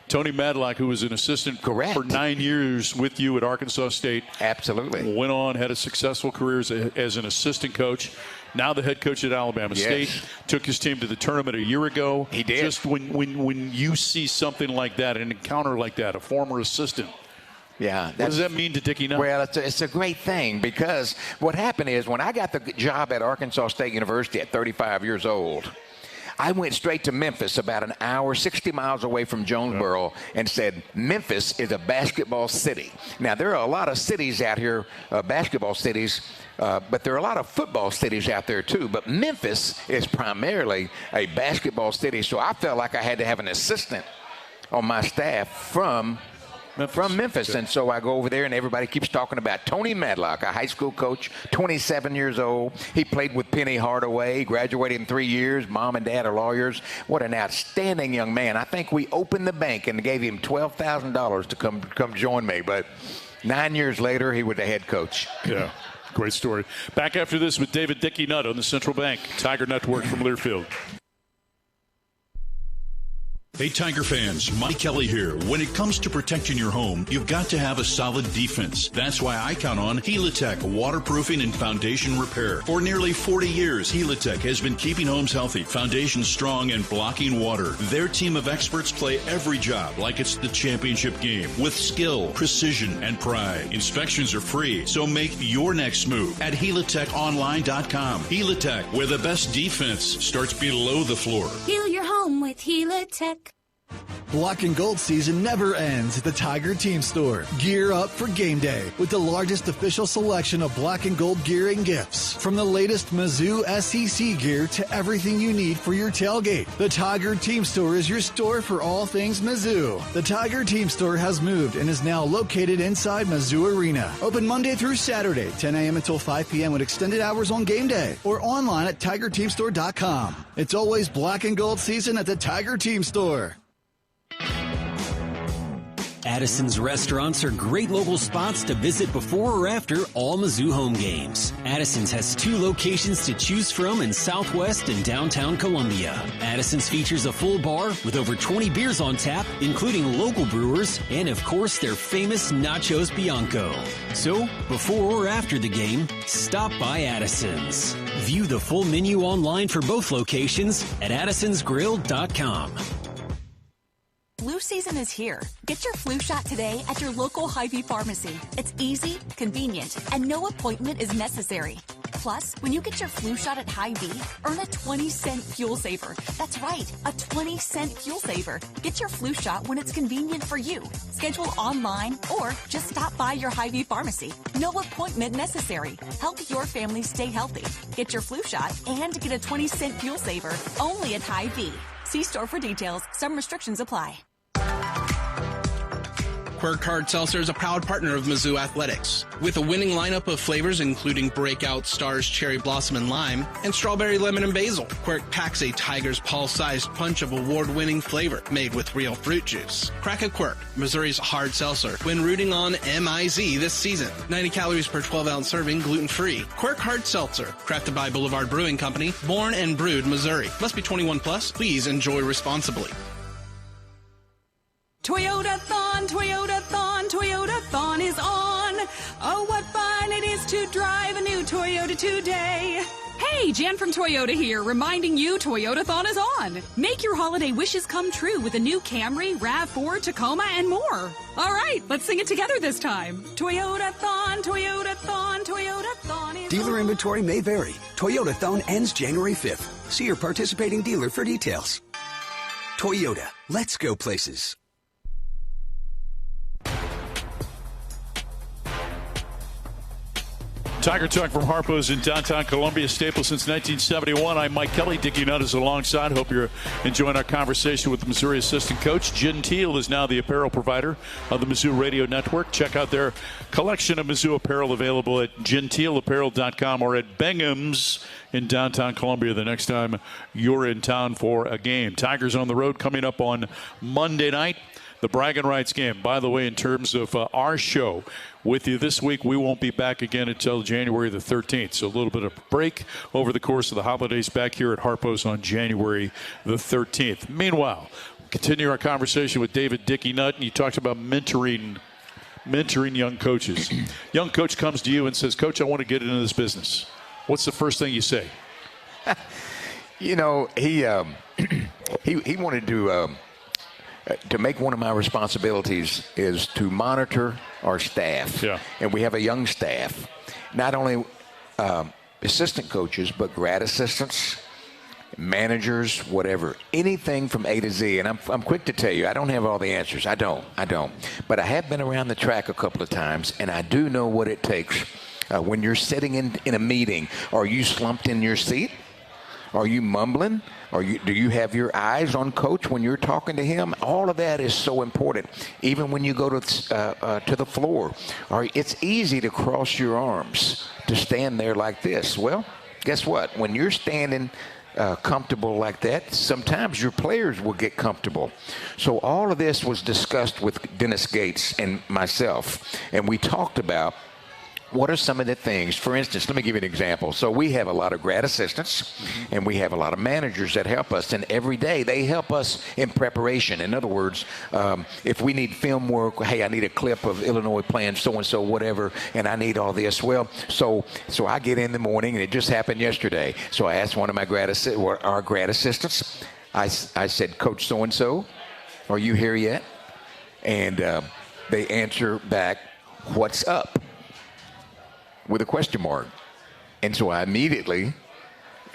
Tony Madlock, who was an assistant for 9 years with you at Arkansas State. Absolutely. Went on, had a successful career as an assistant coach. Now the head coach at Alabama State. Took his team to the tournament a year ago. He did. Just when you see something like that, an encounter like that, a former assistant. Yeah. What does that mean to Dickie Nutt? Well, it's a great thing, because what happened is when I got the job at Arkansas State University at 35 years old, I went straight to Memphis, about an hour, 60 miles away from Jonesboro, and said, Memphis is a basketball city. Now, there are a lot of cities out here, basketball cities, but there are a lot of football cities out there, too. But Memphis is primarily a basketball city, so I felt like I had to have an assistant on my staff from Memphis. And so I go over there, and everybody keeps talking about Tony Madlock, a high school coach, 27 years old. He played with Penny Hardaway, graduated in 3 years. Mom and dad are lawyers. What an outstanding young man. I think we opened the bank and gave him $12,000 to come join me. But 9 years later, he was the head coach. Yeah, great story. Back after this with David Dickie Nutt on the Central Bank Tiger Network from Learfield. Hey, Tiger fans, Mike Kelly here. When it comes to protecting your home, you've got to have a solid defense. That's why I count on Helitech Waterproofing and Foundation Repair. For nearly 40 years, Helitech has been keeping homes healthy, foundations strong, and blocking water. Their team of experts play every job like it's the championship game with skill, precision, and pride. Inspections are free, so make your next move at HelitechOnline.com. Helitech, where the best defense starts below the floor. Heal your home with Helitech. Black and gold season never ends at the Tiger Team Store. Gear up for game day with the largest official selection of black and gold gear and gifts. From the latest Mizzou SEC gear to everything you need for your tailgate, the Tiger Team Store is your store for all things Mizzou. The Tiger Team Store has moved and is now located inside Mizzou Arena. Open Monday through Saturday, 10 a.m. until 5 p.m. with extended hours on game day, or online at TigerTeamStore.com. It's always black and gold season at the Tiger Team Store. Addison's restaurants are great local spots to visit before or after all Mizzou home games. Addison's has 2 locations to choose from in Southwest and downtown Columbia. Addison's features a full bar with over 20 beers on tap, including local brewers, and of course their famous Nachos Bianco. So, before or after the game, stop by Addison's. View the full menu online for both locations at addisonsgrill.com. Flu season is here. Get your flu shot today at your local Hy-Vee pharmacy. It's easy, convenient, and no appointment is necessary. Plus, when you get your flu shot at Hy-Vee, earn a 20-cent fuel saver. That's right, a 20-cent fuel saver. Get your flu shot when it's convenient for you. Schedule online or just stop by your Hy-Vee pharmacy. No appointment necessary. Help your family stay healthy. Get your flu shot and get a 20-cent fuel saver only at Hy-Vee. See store for details. Some restrictions apply. Quirk Hard Seltzer is a proud partner of Mizzou Athletics. With a winning lineup of flavors including Breakout, Stars, Cherry Blossom, and Lime, and Strawberry Lemon and Basil, Quirk packs a Tiger's Paw-sized punch of award-winning flavor made with real fruit juice. Crack a Quirk, Missouri's hard seltzer, when rooting on MIZ this season. 90 calories per 12-ounce serving, gluten-free. Quirk Hard Seltzer, crafted by Boulevard Brewing Company, born and brewed Missouri. Must be 21 plus. Please enjoy responsibly. Toyota-thon, Toyota-thon, Toyota-thon is on. Oh, what fun it is to drive a new Toyota today. Hey, Jan from Toyota here, reminding you Toyota-thon is on. Make your holiday wishes come true with a new Camry, RAV4, Tacoma, and more. All right, let's sing it together this time. Toyota-thon, Toyota-thon, Toyota-thon is Dealer inventory may vary. Toyota-thon ends January 5th. See your participating dealer for details. Toyota, let's go places. Tiger Talk from Harpo's in downtown Columbia, staple since 1971. I'm Mike Kelly. Dickie Nutt is alongside. Hope you're enjoying our conversation with the Missouri assistant coach. Gentile is now the apparel provider of the Mizzou Radio Network. Check out their collection of Mizzou apparel available at gentileapparel.com or at Bengham's in downtown Columbia the next time you're in town for a game. Tigers on the road coming up on Monday night. The bragging rights game. By the way, in terms of our show with you this week, we won't be back again until January the 13th. So a little bit of a break over the course of the holidays back here at Harpo's on January the 13th. Meanwhile, continue our conversation with David Dickie Nutt, and he talked about mentoring young coaches. Young coach comes to you and says, Coach, I want to get into this business. What's the first thing you say? You know, he wanted to make one of my responsibilities is to monitor our staff. Yeah. And we have a young staff, not only assistant coaches, but grad assistants, managers, whatever, anything from A to Z. And I'm quick to tell you, I don't have all the answers. I don't. But I have been around the track a couple of times, and I do know what it takes. When you're sitting in a meeting, are you slumped in your seat? Are you mumbling? Do you have your eyes on coach when you're talking to him? All of that is so important. Even when you go to the floor, it's easy to cross your arms, to stand there like this. Well, guess what? When you're standing comfortable like that, sometimes your players will get comfortable. So all of this was discussed with Dennis Gates and myself, and we talked about what are some of the things. For instance, let me give you an example. So we have a lot of grad assistants, and we have a lot of managers that help us, and every day they help us in preparation. In other words, if we need film work, hey, I need a clip of Illinois playing so-and-so, whatever, and I need all this. Well, so I get in the morning, and it just happened yesterday. So I asked one of my our grad assistants, I said, Coach so-and-so, are you here yet? And they answer back, what's up? With a question mark. And so I immediately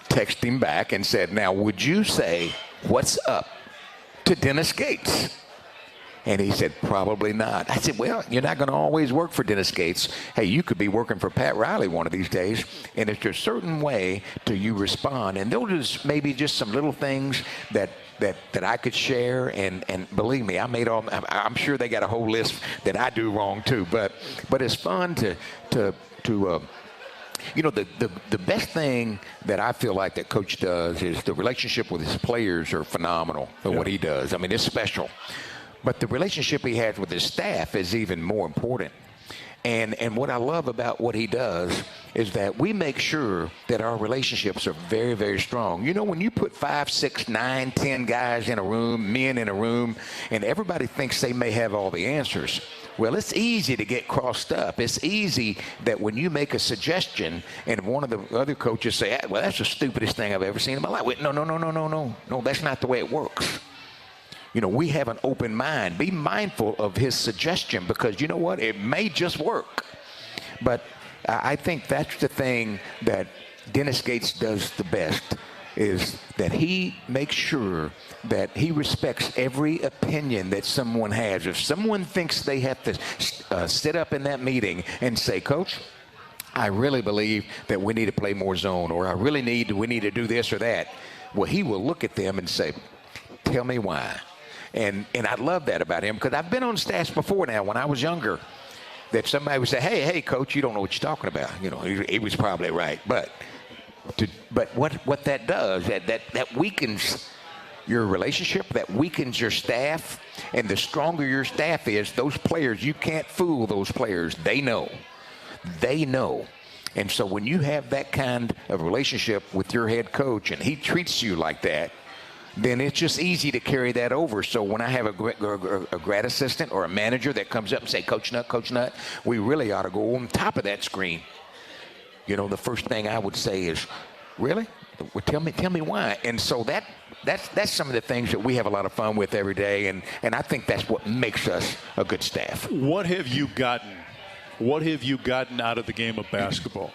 texted him back and said, now, would you say, what's up to Dennis Gates? And he said, probably not. I said, well, you're not going to always work for Dennis Gates. Hey, you could be working for Pat Riley one of these days. And it's a certain way to you respond. And those are maybe just some little things that I could share. And believe me, I'm sure they got a whole list that I do wrong too. But it's fun to you know, the best thing that I feel like that Coach does is the relationship with his players are phenomenal for what he does. I mean, it's special. But the relationship he has with his staff is even more important. And what I love about what he does is that we make sure that our relationships are very, very strong. You know, when you put 5, 6, 9, 10 guys in a room, men in a room, and everybody thinks they may have all the answers, well, it's easy to get crossed up. It's easy that when you make a suggestion and one of the other coaches say, well, that's the stupidest thing I've ever seen in my life. Wait, no, that's not the way it works. You know, we have an open mind. Be mindful of his suggestion because you know what? It may just work. But I think that's the thing that Dennis Gates does the best is that he makes sure that he respects every opinion that someone has. If someone thinks they have to sit up in that meeting and say, Coach, I really believe that we need to play more zone, or we need to do this or that. Well, he will look at them and say, tell me why. And I love that about him because I've been on staffs before now when I was younger that somebody would say, hey, Coach, you don't know what you're talking about. You know, he was probably right. But what that does, that weakens your relationship, that weakens your staff. And the stronger your staff is, those players, you can't fool those players. They know. And so when you have that kind of relationship with your head coach and he treats you like that, then it's just easy to carry that over. So when I have a grad assistant or a manager that comes up and say, Coach Nutt, we really ought to go on top of that screen. You know, the first thing I would say is, really? Well, tell me why. And so that's some of the things that we have a lot of fun with every day, and I think that's what makes us a good staff. What have you gotten What have you gotten out of the game of basketball?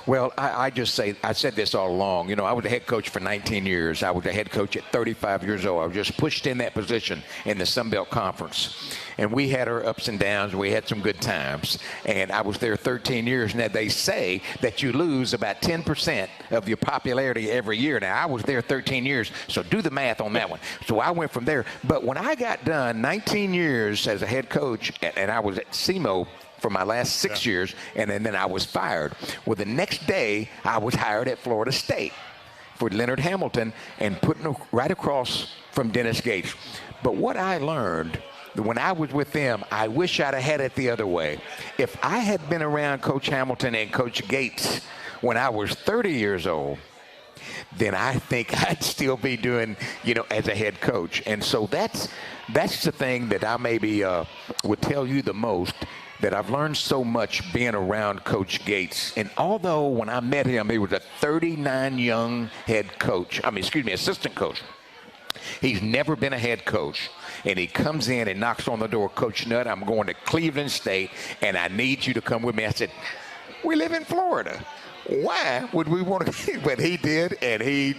Well, I just say, I said this all along. You know, I was a head coach for 19 years. I was a head coach at 35 years old. I was just pushed in that position in the Sun Belt Conference. And we had our ups and downs. We had some good times. And I was there 13 years. Now, they say that you lose about 10% of your popularity every year. Now, I was there 13 years, so do the math on that one. So I went from there. But when I got done 19 years as a head coach, and I was at SEMO for my last 6 years, and then I was fired. Well, the next day, I was hired at Florida State for Leonard Hamilton and put right across from Dennis Gates. But what I learned when I was with them, I wish I'd have had it the other way. If I had been around Coach Hamilton and Coach Gates when I was 30 years old, then I think I'd still be doing, as a head coach. And so that's the thing that I maybe would tell you the most, that I've learned so much being around Coach Gates. And although when I met him, he was a 39 young assistant coach. He's never been a head coach. And he comes in and knocks on the door, Coach Nutt, I'm going to Cleveland State, and I need you to come with me. I said, we live in Florida. Why would we want to? But he did, and he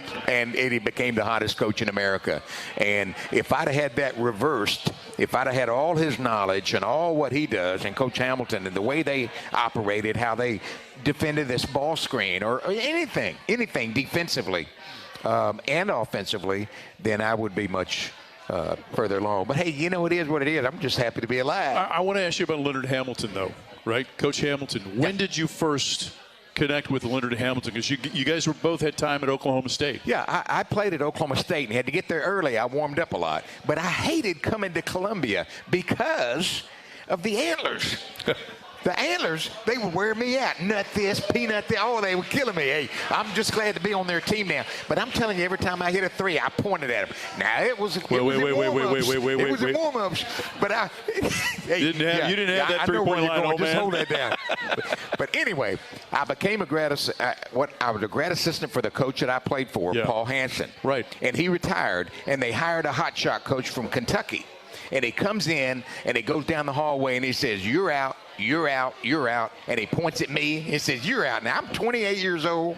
became the hottest coach in America. And if I'd have had that reversed, if I'd have had all his knowledge and all what he does, and Coach Hamilton and the way they operated, how they defended this ball screen or anything defensively and offensively, then I would be much further along. But hey, it is what it is. I'm just happy to be alive. I want to ask you about Leonard Hamilton, though, right? Coach Hamilton, when did you first connect with Leonard Hamilton? Because you guys both had time at Oklahoma State. Yeah, I played at Oklahoma State and had to get there early. I warmed up a lot. But I hated coming to Columbia because of the antlers. The antlers, they would wear me out. Nut this, peanut that. Oh, they were killing me. Hey, I'm just glad to be on their team now. But I'm telling you, every time I hit a three, I pointed at them. Now, it was in warm-ups. But you didn't have that three-point line, old man. Just hold that down. But anyway, I became I was a grad assistant for the coach that I played for, Paul Hansen. Right. And he retired, and they hired a hotshot coach from Kentucky. And he comes in, and he goes down the hallway, and he says, you're out. You're out, you're out. And he points at me and says, you're out. Now, I'm 28 years old,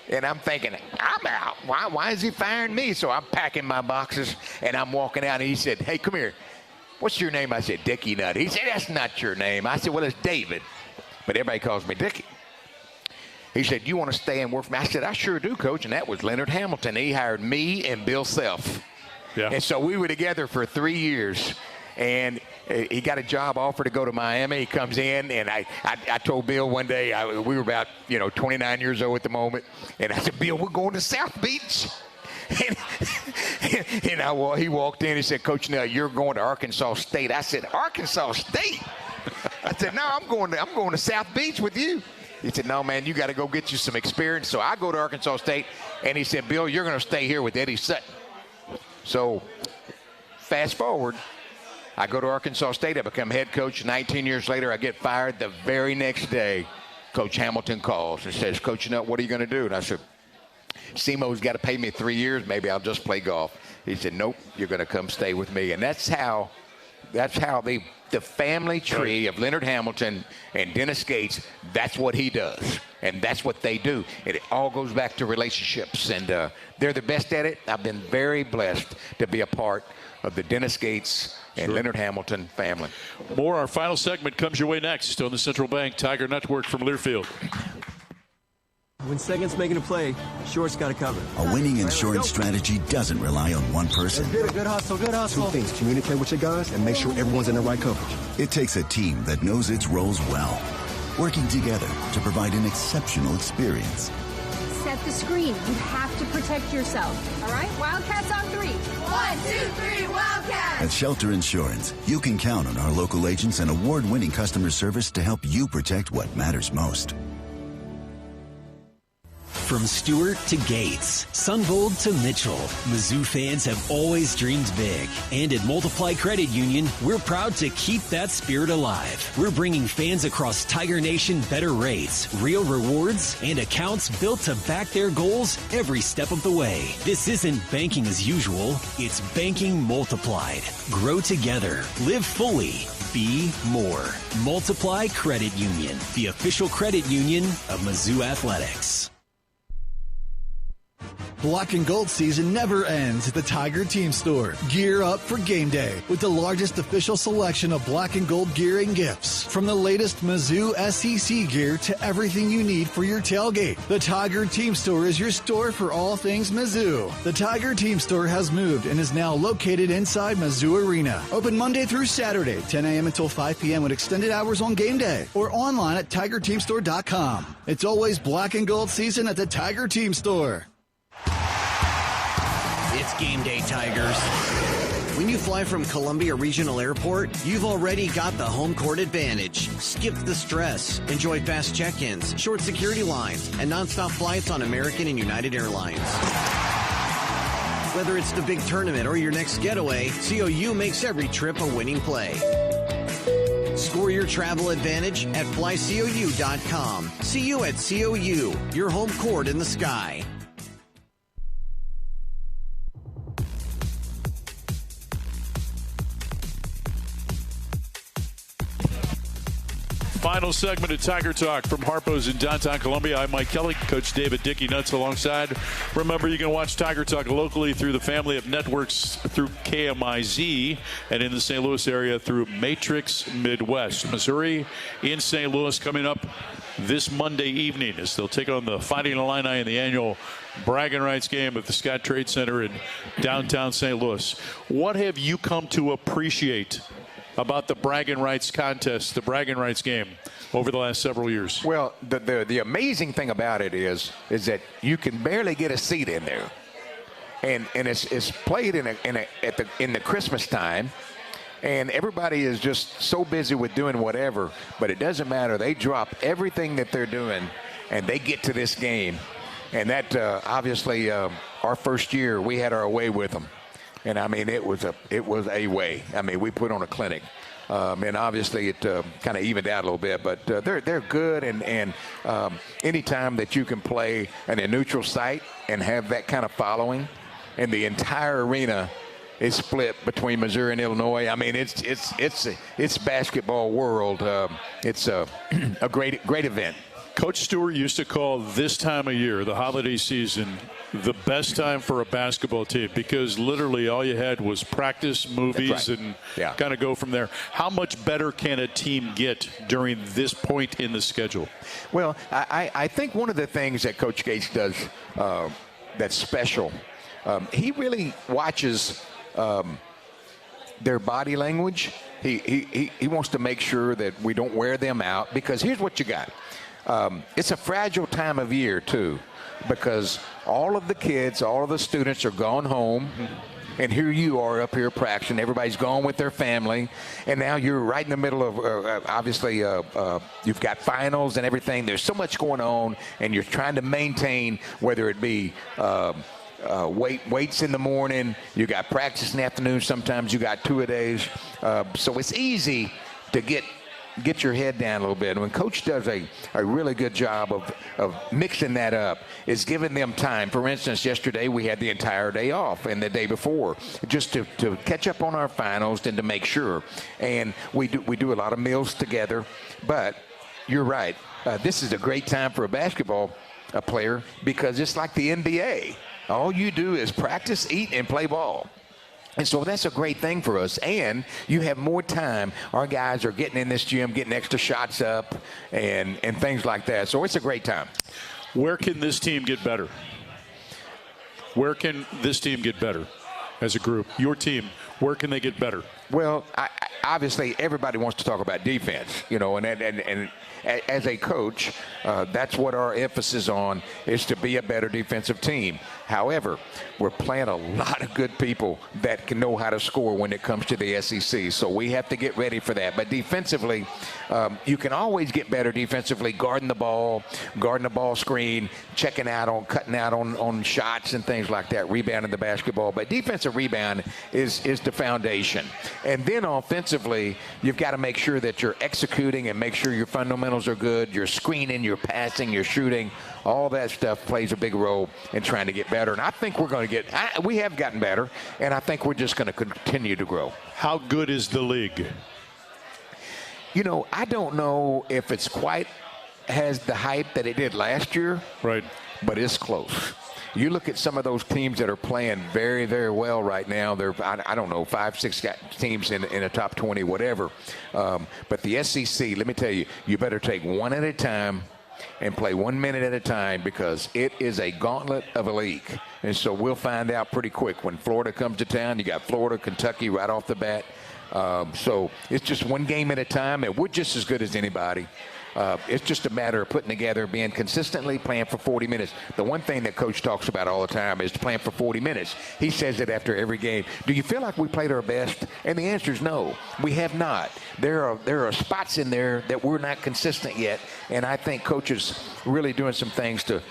and I'm thinking, I'm out. Why is he firing me? So I'm packing my boxes, and I'm walking out, and he said, hey, come here. What's your name? I said, Dickie Nutt. He said, that's not your name. I said, well, it's David. But everybody calls me Dickie. He said, you want to stay and work for me? I said, I sure do, Coach. And that was Leonard Hamilton. He hired me and Bill Self. Yeah. And so we were together for 3 years. And he got a job offer to go to Miami. He comes in, and I told Bill one day, we were about 29 years old at the moment, and I said, Bill, we're going to South Beach. And he walked in. He said, Coach, now you're going to Arkansas State. I said, Arkansas State? I said, no, I'm going to South Beach with you. He said, no, man, you got to go get you some experience. So I go to Arkansas State, and he said, Bill, you're going to stay here with Eddie Sutton. So fast forward. I go to Arkansas State. I become head coach. 19 years later, I get fired. The very next day, Coach Hamilton calls and says, Coach Nutt, what are you going to do? And I said, SEMO's got to pay me 3 years. Maybe I'll just play golf. He said, nope, you're going to come stay with me. And that's how the family tree of Leonard Hamilton and Dennis Gates, that's what he does. And that's what they do. And it all goes back to relationships. And they're the best at it. I've been very blessed to be a part of the Dennis Gates and Leonard Hamilton family. More. Our final segment comes your way next on the Central Bank Tiger Network from Learfield. When second's making a play, short's got to cover. A winning insurance strategy doesn't rely on one person. Good hustle, good hustle. Two things: communicate with your guys and make sure everyone's in the right coverage. It takes a team that knows its roles well, working together to provide an exceptional experience. Set the screen. You have to protect yourself. All right? Wildcats on 3. 1, 2, 3, Wildcats! At Shelter Insurance, you can count on our local agents and award-winning customer service to help you protect what matters most. From Stewart to Gates, Sunvold to Mitchell, Mizzou fans have always dreamed big. And at Multiply Credit Union, we're proud to keep that spirit alive. We're bringing fans across Tiger Nation better rates, real rewards, and accounts built to back their goals every step of the way. This isn't banking as usual, it's banking multiplied. Grow together, live fully, Be more. Multiply Credit Union, the official credit union of Mizzou Athletics. Black and gold season never ends at the Tiger Team Store. Gear up for game day with the largest official selection of black and gold gear and gifts. From the latest Mizzou SEC gear to everything you need for your tailgate. The Tiger Team Store is your store for all things Mizzou. The Tiger Team Store has moved and is now located inside Mizzou Arena. Open Monday through Saturday, 10 a.m. until 5 p.m. with extended hours on game day or online at TigerTeamStore.com. It's always black and gold season at the Tiger Team Store. It's game day, Tigers. When you fly from Columbia Regional Airport, you've already got the home court advantage. Skip the stress. Enjoy fast check-ins, short security lines, and nonstop flights on American and United Airlines. Whether it's the big tournament or your next getaway, COU makes every trip a winning play. Score your travel advantage at flycou.com. See you at COU, your home court in the sky. Final segment of Tiger Talk from Harpo's in downtown Columbia. I'm Mike Kelly, Coach David Dickey Nuts alongside. Remember, you can watch Tiger Talk locally through the family of networks through KMIZ and in the St. Louis area through Matrix Midwest. Missouri in St. Louis coming up this Monday evening as they'll take on the Fighting Illini in the annual bragging rights game at the Scott Trade Center in downtown St. Louis. What have you come to appreciate about the bragging rights contest, the bragging rights game, over the last several years? Well, the amazing thing about it is that you can barely get a seat in there, and it's played in the Christmas time, and everybody is just so busy with doing whatever, but it doesn't matter. They drop everything that they're doing, and they get to this game, and that obviously our first year we had our way with them. And I mean, it was a way. I mean, we put on a clinic, and obviously it kind of evened out a little bit. But they're good, and any time that you can play in a neutral site and have that kind of following, and the entire arena is split between Missouri and Illinois. I mean, it's basketball world. It's a great event. Coach Stewart used to call this time of year, the holiday season, the best time for a basketball team because literally all you had was practice, movies, right. and yeah. kind of go from there. How much better can a team get during this point in the schedule? Well, I think one of the things that Coach Gates does that's special, he really watches their body language. He wants to make sure that we don't wear them out because here's what you got. It's a fragile time of year, too, because all of the kids, all of the students are gone home, and here you are up here practicing. Everybody's gone with their family, and now you're right in the middle of, obviously, you've got finals and everything. There's so much going on, and you're trying to maintain, whether it be weights in the morning, you got practice in the afternoon, sometimes you got 2-a-days. So it's easy to get your head down a little bit. And when Coach does a really good job of mixing that up, is giving them time. For instance, yesterday we had the entire day off and the day before just to catch up on our finals and to make sure. And we do a lot of meals together. But you're right. This is a great time for a basketball player because it's like the NBA. All you do is practice, eat, and play ball. And so that's a great thing for us. And you have more time. Our guys are getting in this gym, getting extra shots up and things like that. So it's a great time. Where can this team get better? Where can this team get better as a group? Your team, where can they get better? Well, obviously everybody wants to talk about defense, and as a coach, that's what our emphasis on is to be a better defensive team. However, we're playing a lot of good people that can know how to score when it comes to the SEC. So we have to get ready for that. But defensively, you can always get better defensively, guarding the ball screen, cutting out on shots and things like that, rebounding the basketball. But defensive rebound is the foundation. And then offensively, you've got to make sure that you're executing and make sure your fundamentals are good. You're screening, you're passing, you're shooting. All that stuff plays a big role in trying to get better. And I think we're going to we have gotten better, and I think we're just going to continue to grow. How good is the league? I don't know if it's quite has the hype that it did last year. Right. But it's close. You look at some of those teams that are playing very, very well right now. They're, I don't know, 5, 6 teams in the top 20, whatever. But the SEC, let me tell you, you better take one at a time and play 1 minute at a time, because it is a gauntlet of a league. And so we'll find out pretty quick. When Florida comes to town, you got Florida, Kentucky right off the bat. So it's just one game at a time, and we're just as good as anybody. It's just a matter of putting together, being consistently playing for 40 minutes. The one thing that Coach talks about all the time is playing for 40 minutes. He says it after every game. Do you feel like we played our best? And the answer is no, we have not. There are spots in there that we're not consistent yet, and I think Coach is really doing some things to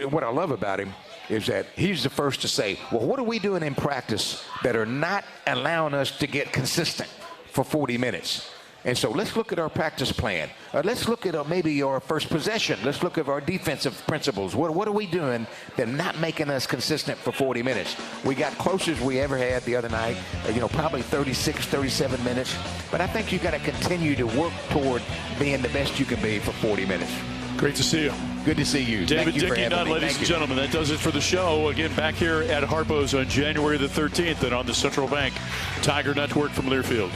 what I love about him is that he's the first to say, well, what are we doing in practice that are not allowing us to get consistent for 40 minutes? And so let's look at our practice plan. Let's look at maybe our first possession. Let's look at our defensive principles. What are we doing that not making us consistent for 40 minutes? We got close as we ever had the other night, probably 36, 37 minutes. But I think you've got to continue to work toward being the best you can be for 40 minutes. Great to see you. Good to see you. David Thank you for having me. ladies and gentlemen, that does it for the show. Again, back here at Harpo's on January the 13th and on the Central Bank Tiger Network from Learfield.